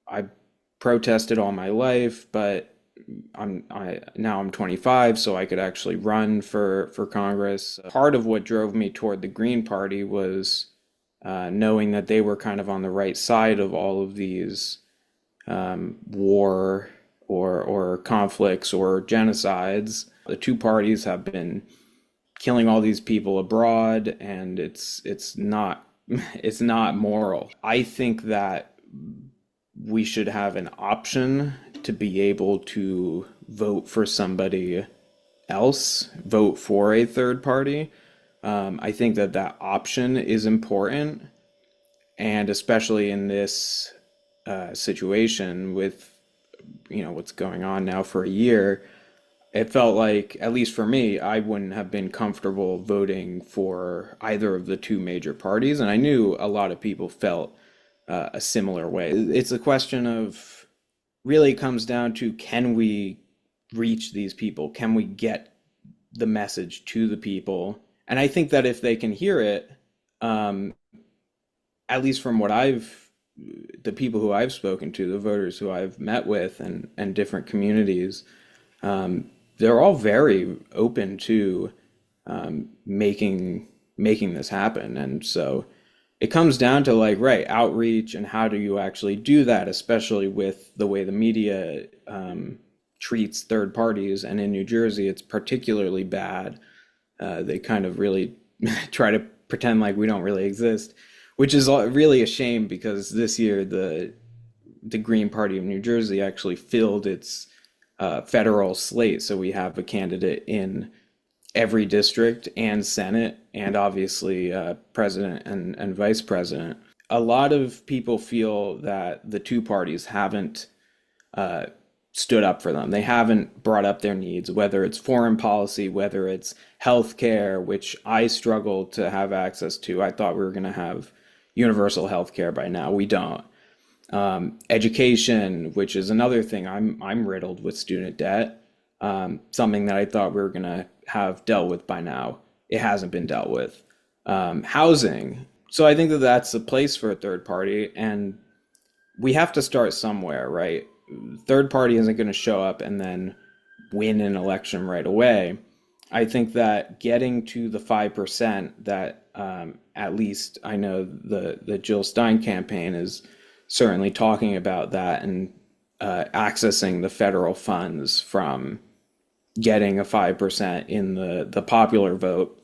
I protested all my life, but now I'm 25, so I could actually run for Congress. Part of what drove me toward the Green Party was knowing that they were kind of on the right side of all of these war or conflicts or genocides. The two parties have been killing all these people abroad, and it's not it's not moral. I think that we should have an option to be able to vote for somebody else, vote for a third party. I think that that option is important, and especially in this situation with what's going on now for a year, it felt like, at least for me, I wouldn't have been comfortable voting for either of the two major parties, and I knew a lot of people felt a similar way. It's a question of really comes down to, can we reach these people? Can we get the message to the people? And I think that if they can hear it, um, at least from the people who I've spoken to, the voters who I've met with, and different communities, they're all very open to making this happen. And so it comes down to, like, right, outreach, and how do you actually do that, especially with the way the media treats third parties. And in New Jersey, it's particularly bad. They kind of really try to pretend like we don't really exist, which is really a shame, because this year the Green Party of New Jersey actually filled its federal slate. So we have a candidate in every district and Senate, and obviously president and vice president. A lot of people feel that the two parties haven't stood up for them. They haven't brought up their needs, whether it's foreign policy, whether it's healthcare, which I struggle to have access to. I thought we were going to have universal healthcare by now. We don't. Education, which is another thing. I'm riddled with student debt. Something that I thought we were going to have dealt with by now. It hasn't been dealt with. Housing. So I think that that's a place for a third party, and we have to start somewhere, right? Third party isn't going to show up and then win an election right away. I think that getting to the 5% that at least I know the Jill Stein campaign is certainly talking about that, and accessing the federal funds from getting a 5% in the popular vote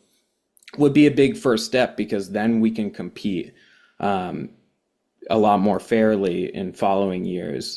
would be a big first step, because then we can compete a lot more fairly in following years.